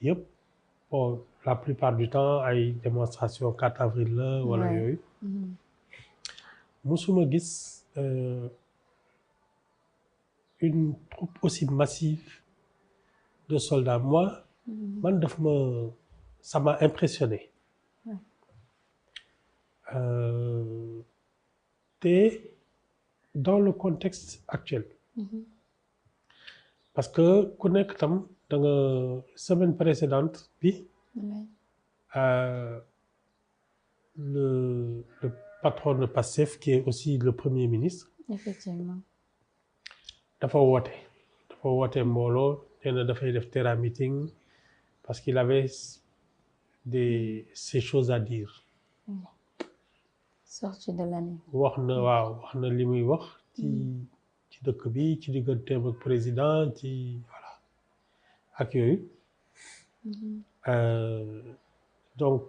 yëpp bon la plupart du temps ay démonstration 4 avril la wala yooyu musuma gis une troupe aussi massive de soldats moi man ça m'a impressionné te dans le contexte actuel parce que ku nekk tam da nga semaine précédente bi le patron de PASTEF qui est aussi le premier ministre effectivement dafa woote mbooloo nee na dafay def terrain meeting parce qu'il avait ces choses à dire sortie de l'année wax na li muy wax ci dëkk bi ci digganteem ak président ci voilà ak yooyu donc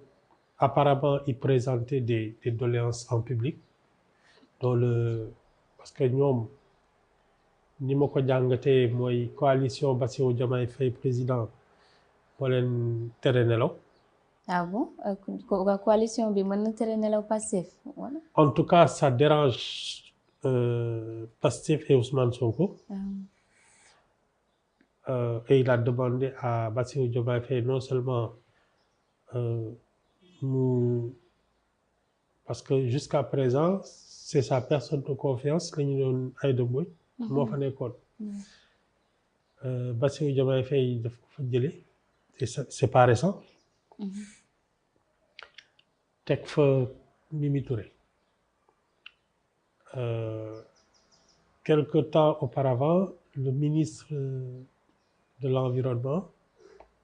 apparemment il présentait des doléances en public parce que ñoom ni ma ko jàngatee mooy coalition Bassirou Diomaye Faye président moo leen tere nelaw. Ah bon? Coalition bi mën na tere nelaw Pastef wala? En tout cas ça dérange Pastef et Ousmane Sonko. Et il a demandé à Bassirou Diomaye Faye non seulement parce que jusqu'à présent c'est sa personne de confiance la ñu doon Aïda Mbodj moo fa nekkoon Bassirou Diomaye Faye daf ko fa jëlee c'est pas récent teg fa Mimi Touré quelque temps auparavant le ministre de l'environnement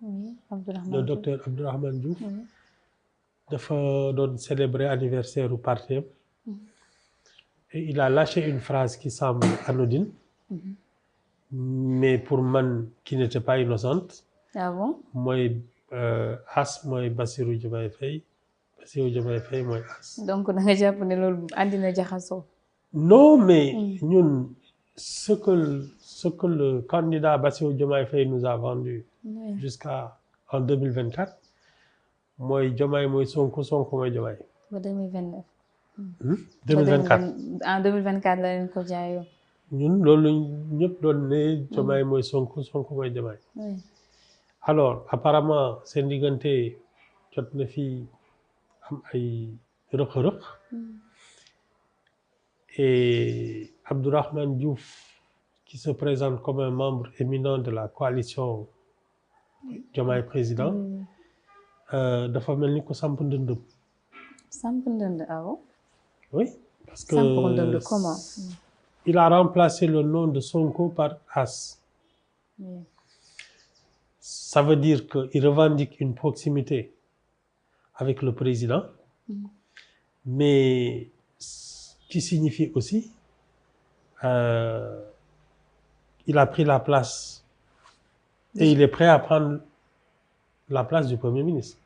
le docteur Abdourahmane Diouf dafa doon célébrer anniversaire u parti et il a lâché une phrase qui semble anodine mais pour man qui n'était pas innocente. Ah bon? mooy as mooy Bassirou Diomaye Faye mooy as. Donc da nga jàpp ne loolu andi na jaxasoo. Non mais ñun ce que le candidat Bassirou Diomaye Faye nous a vendu jusqu'à en 2024 mooy Diomaye mooy Sonko mooy Diomaye. Ba 2029. 2024 en 2024 la leen ko jaayoo. ñun loolu ñëpp doon ne Diomaye mooy Sonko mooy Diomaye. Alors apparemment seen diggante jot na fi am ay rëq-rëq et Abdourahmane Diouf qui se présente comme un membre éminent de la coalition Diomaye président dafa mel ni ko samp ndëndëm. Samp ndënd ah bon? Oui parce que samp ndënd comment? Il a remplacé le nom de Sonko par As. Oui. Ça veut dire qu'il revendique une proximité avec le président, mais qui signifie aussi il a pris la place et il est prêt à prendre la place du Premier ministre.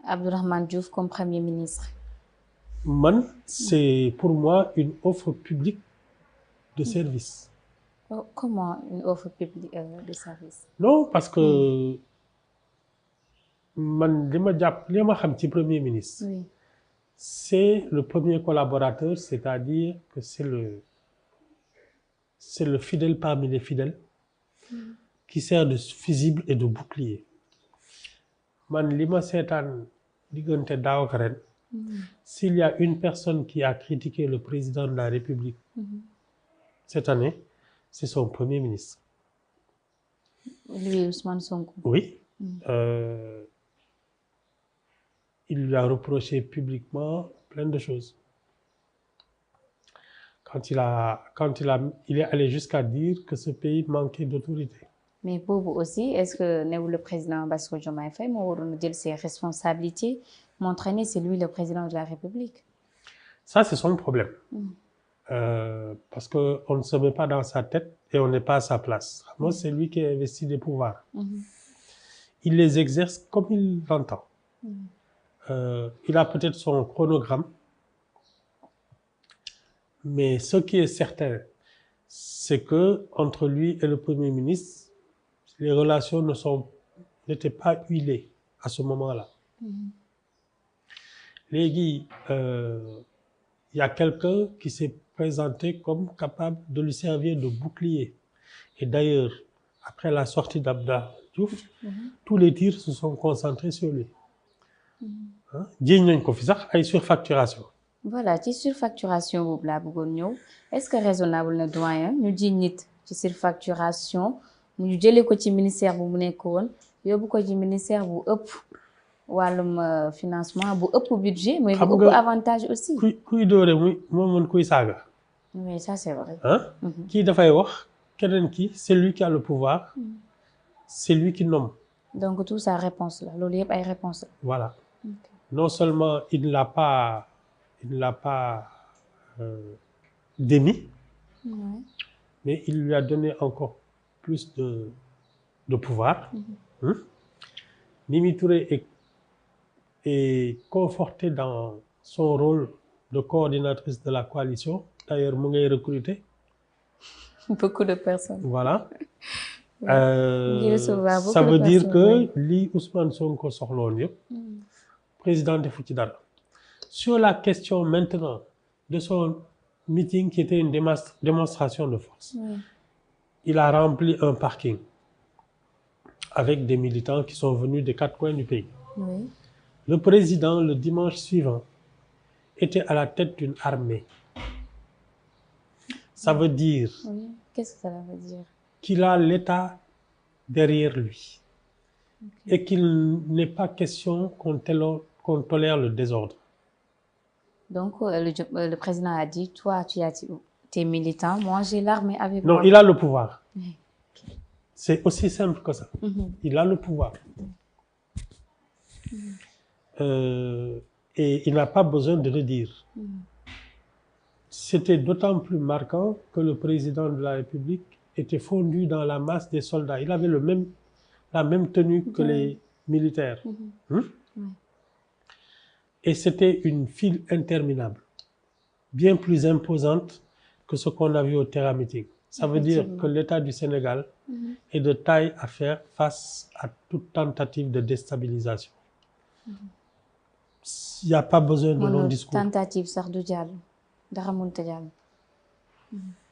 Abdourahmane Diouf comme Premier ministre. C'est pour moi une offre publique de service. Comment une offre publique de service? Non parce que man li ma xam ci Premier ministre. Oui. C'est le premier collaborateur, c'est-à-dire que c'est le fidèle parmi les fidèles qui sert de fusible et de bouclier. Man li ma seetaan diggante daaw ak ren s'il y a une personne qui a critiqué le président de la République cette année, c'est son Premier ministre. Lui, Ousmane Sonko. Oui. Il lui a reproché publiquement plein de choses. Il est allé jusqu'à dire que ce pays manquait d'autorité. Mais boobu aussi, est-ce que le président Bassirou Diomaye Faye moo waroon jël ses responsabilités montrer ne c'est lui le président de la République? Ça, c'est son problème. Parce qu'on ne se met pas dans sa tête et on n'est pas à sa place. Moi, c'est lui qui a investi des pouvoirs. Il les exerce comme il l'entend. Il a peut-être son chronogramme, mais ce qui est certain, c'est que entre lui et le Premier ministre, les relations ne sont n'était pas huilé à ce moment-là. Léegi, il y a quelqu'un qui s'est présenté comme capable de lui servir de bouclier. Et d'ailleurs, après la sortie d'Abda Diouf, tous les tirs se sont concentrés sur lui. Jiiñ nañ ko fi sax ay surfacturation. Voilà ci surfacturation boobu laa bëggoon ñëw est-ce que raisonnable na doyen ñu jiiñ nit ci surfacturation ñu jëlee ko ci ministère bu mu nekkoon yóbbu ko ci ministère bu ëpp wàllum financement bu ëpp budget mais bu ëpp avantage aussi. kuy doore moo mën kuy saaga. oui ça c'est vrai. kii dafay wax keneen ki c'est lui qui a le pouvoir. c'est lui qui nomme. donc tout ça réponse la loolu yëpp ay réponse la. voilà. Non seulement il ne l'a pas démis, mais il lui a donné encore plus de pouvoir. Mimi Touré est confortée dans son rôle de coordinatrice de la coalition. D'ailleurs, mu ngay recruter. Beaucoup de personnes. Voilà. Ça veut dire que li Ousmane Sonko soxloon yëpp. Président defu ci dara. Sur la question maintenant de son meeting qui était une démonstration de force, il a rempli un parking avec des militants qui sont venus des 4 coins du pays. Le président, le dimanche suivant, était à la tête d'une armée. Ça veut dire... Qu'est-ce que ça veut dire? Qu'il a l'État derrière lui. Et qu'il n'est pas question qu'on tolère le désordre. Donc, le président a dit, toi, tu as tes militants, moi, j'ai l'armée avec moi. Non, il a le pouvoir. C'est aussi simple que ça. Il a le pouvoir. Et il n'a pas besoin de le dire. C'était d'autant plus marquant que le président de la République était fondu dans la masse des soldats. Il avait la même tenue que les militaires. Et c'était une file interminable, bien plus imposante que ce qu'on a vu au Terra Meeting. Ça veut dire que l'État du Sénégal est de taille à faire face à toute tentative de déstabilisation. Il n'y a pas besoin de long discours. Tentative, ça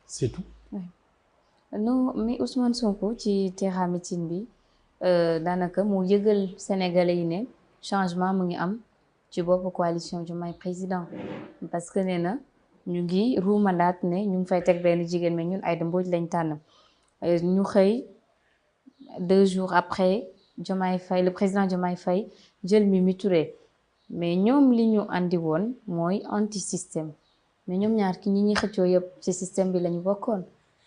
c'est tout. Non, mais Ousmane Sonko ci Terra Meeting bi daanaka mu yëgal Sénégalais yi ne changement mu ngi am ci bopp coalition Diomaye président parce que nee na ñu ngi ruumandaat ne ñu ngi fay teg benn jigéen mais ñun Aïda Mbodj lañ tànn ñu xëy 2 jours après Diomaye Faye le président Diomaye Faye jël Mimi Touré mais ñoom li ñu andi woon mooy anti système mais ñoom ñaar ki ñi xëccoo yëpp ci système bi lañu bokkoon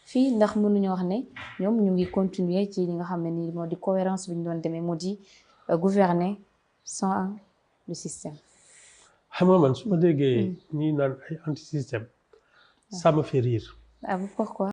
fii ndax mënuñu wax ne ñoom ñu ngi continuer ci li nga xam ne nii moo di cohérence bi ñu doon demee moo di gouverner sans le système. xam nga man su ma déggee ñii naan ay anti système ça me fait rire. Ah, pourquoi?